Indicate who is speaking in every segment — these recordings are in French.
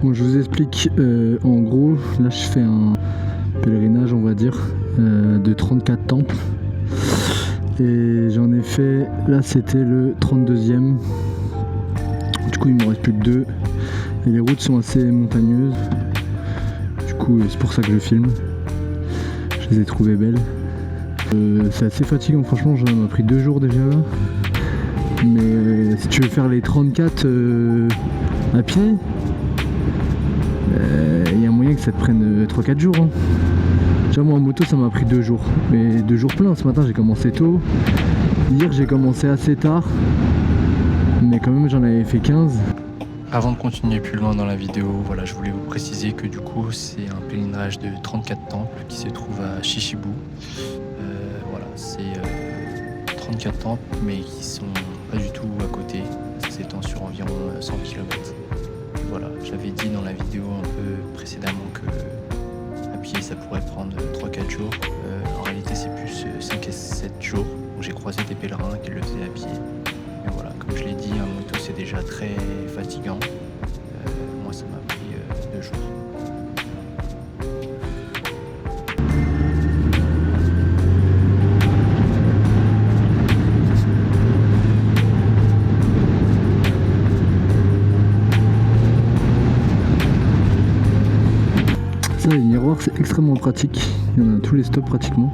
Speaker 1: Bon, je vous explique, en gros, là je fais un pèlerinage, on va dire, de 34 temples. Et j'en ai fait, là c'était le 32e. Du coup il me reste plus que 2. Et les routes sont assez montagneuses. Du coup c'est pour ça que je filme. Je les ai trouvées belles. C'est assez fatigant, franchement, ça m'a pris 2 jours déjà. Mais si tu veux faire les 34 à pied, il y a moyen que ça te prenne 3-4 jours. Hein. Déjà moi en moto ça m'a pris 2 jours. Mais 2 jours pleins, ce matin j'ai commencé tôt. Hier j'ai commencé assez tard. Mais quand même j'en avais fait 15.
Speaker 2: Avant de continuer plus loin dans la vidéo, voilà, je voulais vous préciser que du coup c'est un pèlerinage de 34 temples qui se trouve à Chichibu. Voilà, c'est 34 temples mais qui sont pas du tout à côté, ça s'étend sur environ 100 km. Voilà, j'avais dit dans la vidéo un peu précédemment que à pied ça pourrait prendre 3-4 jours. En réalité c'est plus 5 à 7 jours. Donc, j'ai croisé des pèlerins qui le faisaient à pied. Mais voilà, comme je l'ai dit, en moto c'est déjà très fatigant. Moi ça m'a pris 2 jours.
Speaker 1: Ça, les miroirs c'est extrêmement pratique. Il y en a à tous les stops pratiquement.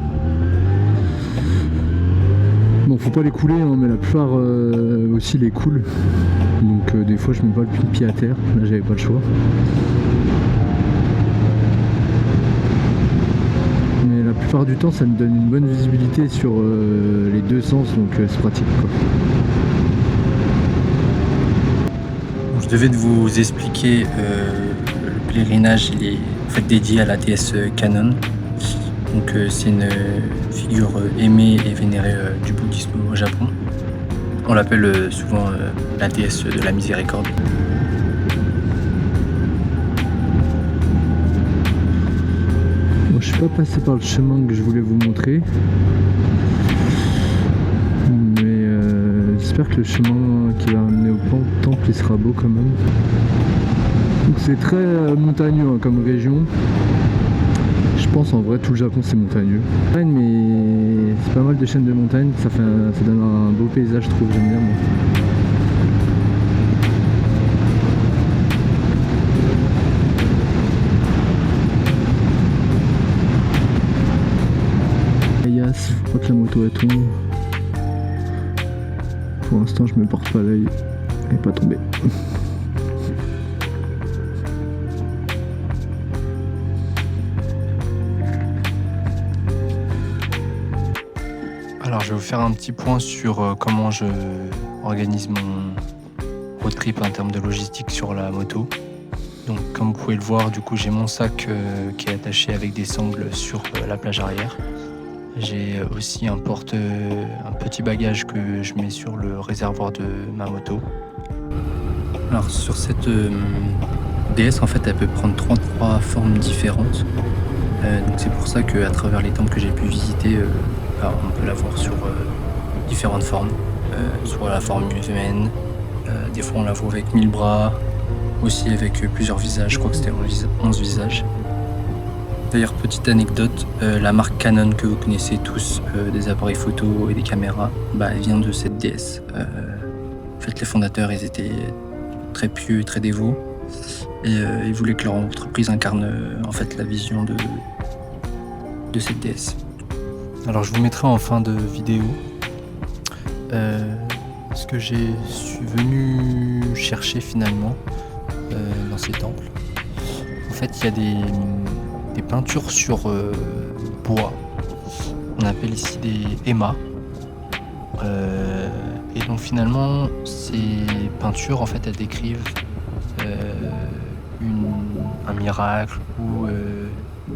Speaker 1: Bon, faut pas les couler, hein, mais la plupart aussi les coulent. Donc des fois je mets pas le pied à terre. Là j'avais pas le choix. Mais la plupart du temps ça me donne une bonne visibilité sur les deux sens, donc c'est pratique quoi.
Speaker 2: Je devais vous expliquer le pèlerinage, il est en fait dédié à la déesse Kannon. Donc c'est une figure aimée et vénérée du bouddhisme au Japon. On l'appelle souvent la déesse de la miséricorde.
Speaker 1: Bon, je suis pas passé par le chemin que je voulais vous montrer. Mais j'espère que le chemin qui va amener au temple il sera beau quand même. Donc c'est très montagneux hein, comme région. Je pense en vrai tout le Japon c'est montagneux. Mais c'est pas mal de chaînes de montagnes, ça donne un beau paysage je trouve, j'aime bien moi. Ayas, faut pas que la moto elle tombe. Pour l'instant je me porte pas l'œil, elle est pas tombée.
Speaker 2: Alors je vais vous faire un petit point sur comment je organise mon road trip en termes de logistique sur la moto. Donc comme vous pouvez le voir, du coup j'ai mon sac qui est attaché avec des sangles sur la plage arrière. J'ai aussi un petit bagage que je mets sur le réservoir de ma moto. Alors sur cette DS en fait elle peut prendre 33 formes différentes. Donc c'est pour ça qu'à travers les temples que j'ai pu visiter, on peut la voir sur différentes formes, soit la forme humaine, des fois on la voit avec 1000 bras, aussi avec plusieurs visages, je crois que c'était 11 visages. D'ailleurs, petite anecdote, la marque Canon que vous connaissez tous, des appareils photo et des caméras, elle vient de cette déesse. En fait, les fondateurs, ils étaient très pieux et très dévots, et ils voulaient que leur entreprise incarne en fait la vision de cette déesse. Alors je vous mettrai en fin de vidéo ce que je suis venu chercher finalement dans ces temples. En fait il y a des peintures sur bois, on appelle ici des ema. Et donc finalement ces peintures en fait elles décrivent un miracle ou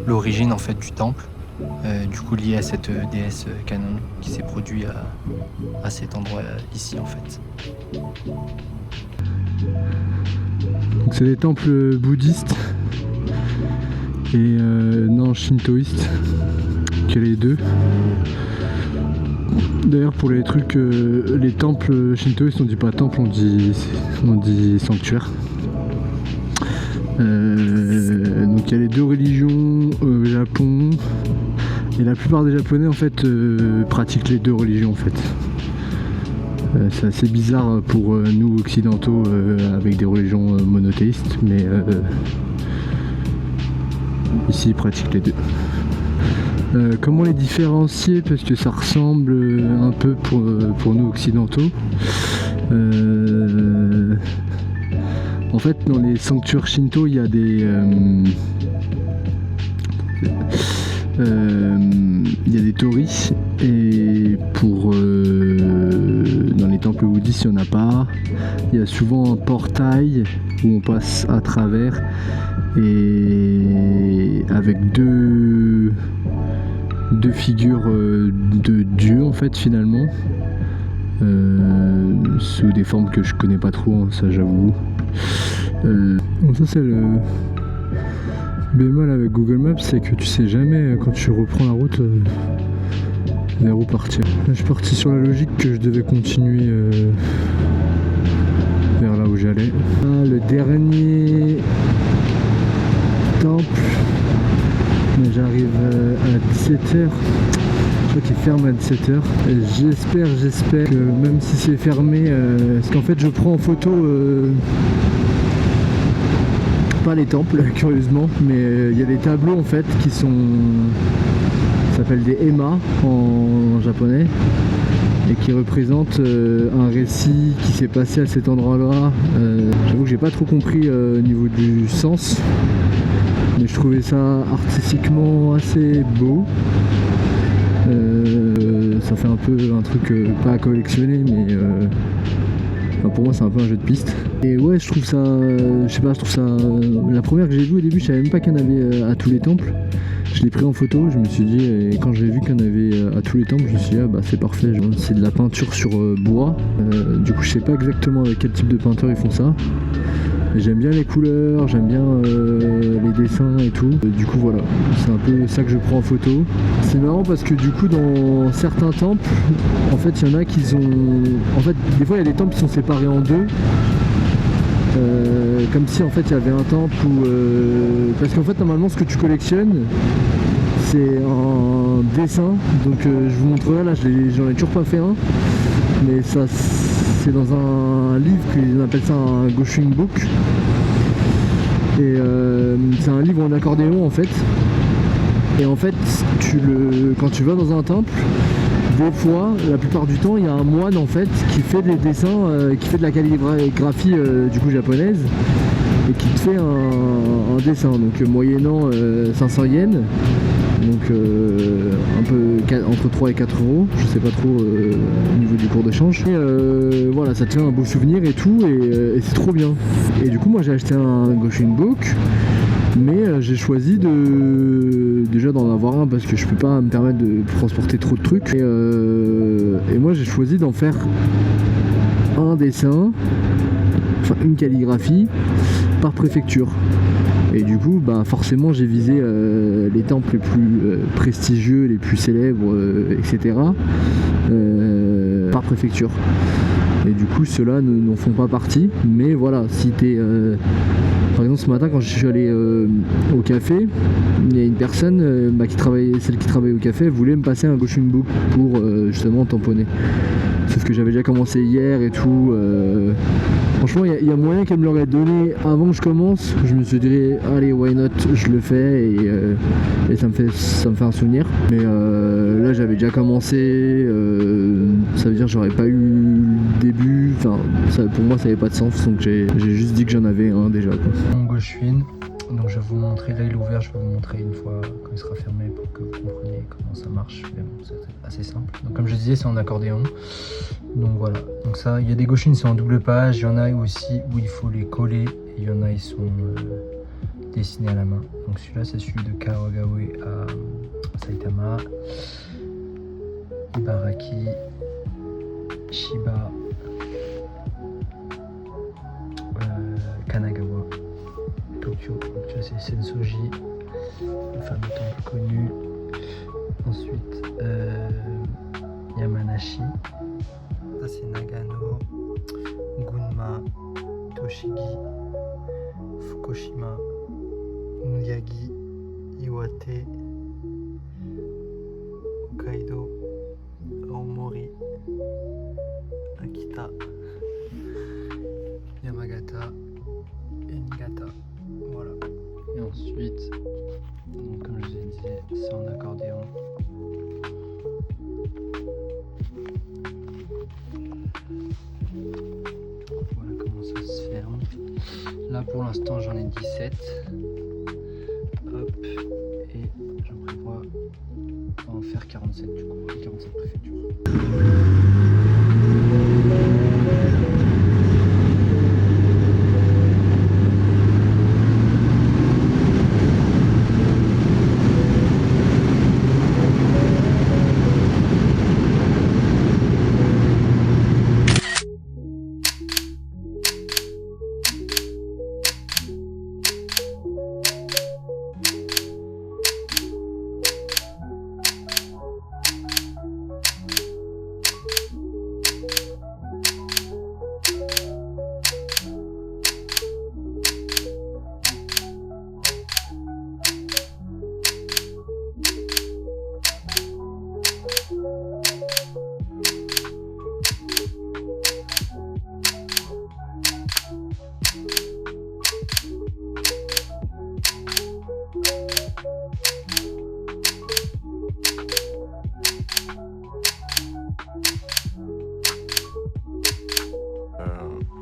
Speaker 2: l'origine en fait du temple. Du coup lié à cette déesse Kannon qui s'est produit à cet endroit ici en fait.
Speaker 1: Donc c'est des temples bouddhistes et non shintoïstes, qu'il y a les deux. D'ailleurs pour les trucs, les temples shintoïstes on dit pas temple, on dit sanctuaire. Donc il y a les deux religions au Japon. Et la plupart des Japonais en fait pratiquent les deux religions en fait. C'est assez bizarre pour nous occidentaux avec des religions monothéistes, mais ici ils pratiquent les deux. Comment les différencier, parce que ça ressemble un peu pour nous occidentaux. En fait dans les sanctuaires Shinto il y a des torii, et dans les temples bouddhistes il n'y en a pas. Il y a souvent un portail où on passe à travers, et avec deux figures de Dieu en fait finalement, sous des formes que je connais pas trop, hein, ça j'avoue. Donc ça c'est le bémol avec Google Maps, c'est que tu sais jamais quand tu reprends la route vers où partir. Là, je suis parti sur la logique que je devais continuer vers là où j'allais. Ah, le dernier temple, mais j'arrive à 17h. Je crois qu'il ferme à 17h. J'espère que même si c'est fermé, parce qu'en fait je prends en photo pas les temples curieusement, mais il y a des tableaux en fait qui sont, ça s'appelle des ema en japonais, et qui représentent un récit qui s'est passé à cet endroit-là. J'avoue que j'ai pas trop compris au niveau du sens, mais je trouvais ça artistiquement assez beau. Ça fait un peu un truc pas à collectionner, mais enfin, pour moi c'est un peu un jeu de piste. Et ouais, je trouve ça, la première que j'ai vue au début, je savais même pas qu'il y en avait à tous les temples. Je l'ai pris en photo, je me suis dit, et quand j'ai vu qu'il y en avait à tous les temples, je me suis dit ah bah c'est parfait, c'est de la peinture sur bois. Du coup je sais pas exactement avec quel type de peinture ils font ça. J'aime bien les couleurs, j'aime bien les dessins et tout. Du coup voilà, c'est un peu ça que je prends en photo. C'est marrant parce que du coup dans certains temples, en fait il y en a qui ont... En fait des fois il y a des temples qui sont séparés en deux. Comme si en fait il y avait un temple où... Parce qu'en fait normalement ce que tu collectionnes, c'est un dessin. Donc je vous montrerai là, j'en ai toujours pas fait un. Mais ça... c'est dans un livre qu'ils appellent ça un Goshin Book, et c'est un livre en accordéon en fait. Et en fait quand tu vas dans un temple, des fois, la plupart du temps, il y a un moine en fait qui fait des dessins, qui fait de la calligraphie du coup japonaise, et qui te fait un dessin, donc moyennant 500 yens. Donc un peu entre 3 et 4 euros, je sais pas trop au niveau du cours de change. Et voilà, ça te fait un beau souvenir et tout, et c'est trop bien. Et du coup moi j'ai acheté un Goshin Book, mais j'ai choisi déjà d'en avoir un parce que je peux pas me permettre de transporter trop de trucs. Et moi j'ai choisi d'en faire un dessin, enfin une calligraphie par préfecture. Et du coup, bah forcément, j'ai visé les temples les plus prestigieux, les plus célèbres, etc. Par préfecture. Et du coup, ceux-là n'en font pas partie. Mais voilà, si t'es... Par exemple, ce matin, quand je suis allé au café, il y a une personne celle qui travaille au café, elle voulait me passer un Goshin Book pour justement tamponner. Sauf que j'avais déjà commencé hier et tout. Franchement, il y a moyen qu'elle me l'aurait donné avant que je commence. Je me suis dit, allez, why not, je le fais, et ça me fait un souvenir. Mais là, j'avais déjà commencé. Ça veut dire que j'aurais pas eu le début. Enfin, pour moi, ça avait pas de sens. Donc j'ai juste dit que j'en avais un déjà, quoi.
Speaker 2: Mon Goshin, donc je vais vous montrer, là il est ouvert, je vais vous montrer une fois quand il sera fermé pour que vous compreniez comment ça marche. Mais bon, c'est assez simple. Donc comme je disais, c'est en accordéon. Donc voilà, donc ça, il y a des Goshin, c'est en double page, il y en a aussi où il faut les coller, et il y en a, ils sont dessinés à la main. Donc celui-là, c'est celui de Kawagawa à Saitama, Ibaraki, Shiba, Kanagawa, Tokyo. Donc ça, c'est Sensoji, le fameux temple connu. Ensuite, Yamanashi. Ça c'est Nagano, Gunma, Toshigi, Fukushima,
Speaker 1: Miyagi, Iwate, Hokkaido, Aomori, Akita, Yamagata et Niigata. Voilà. Et ensuite, donc, comme je vous ai dit, c'est en accordéon. Voilà comment ça se ferme. Là pour l'instant j'en ai 17. Hop, et j'en prévois en faire 47 du coup, 47 préfectures.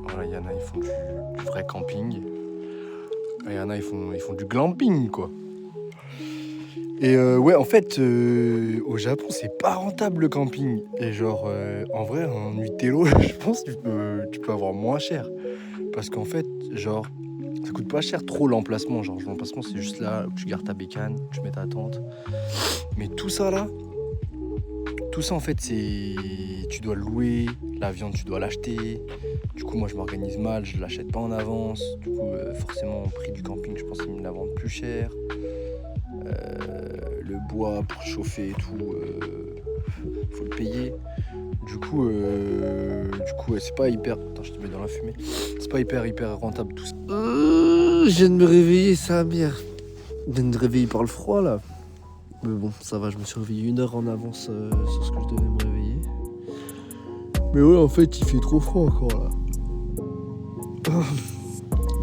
Speaker 3: Voilà, il y en a, ils font du vrai camping. Il y en a, ils font du glamping, quoi. Et ouais, en fait, au Japon, c'est pas rentable le camping. Et genre, en vrai, en Nuitello, je pense que tu peux avoir moins cher. Parce qu'en fait, genre, ça coûte pas cher trop l'emplacement. Genre, l'emplacement, c'est juste là où tu gardes ta bécane, tu mets ta tente. Mais tout ça là, tout ça en fait, c'est. Tu dois le louer, la viande, tu dois l'acheter. Du coup, moi, je m'organise mal, je l'achète pas en avance. Du coup, forcément, au prix du camping, je pense qu'ils me la vendent plus cher. Le bois pour chauffer et tout, faut le payer. Du coup, ouais, c'est pas hyper. Attends, je te mets dans la fumée. C'est pas hyper rentable tout ça.
Speaker 4: Je viens de me réveiller, ça mère. Je viens de me réveiller par le froid là. Mais bon, ça va, je me suis réveillé 1 heure en avance sur ce que je devais me réveiller. Mais ouais, en fait, il fait trop froid encore là.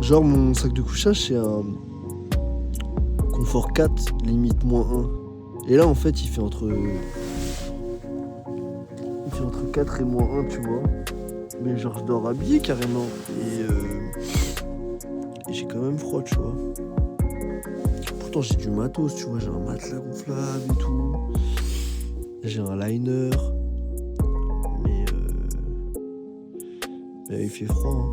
Speaker 4: Genre, mon sac de couchage, c'est un confort 4, limite -1. Et là, en fait, il fait entre 4 et -1, tu vois. Mais genre, je dors habillé carrément. Et j'ai quand même froid, tu vois. Pourtant, j'ai du matos, tu vois. J'ai un matelas gonflable et tout. J'ai un liner. Mais il fait froid, hein.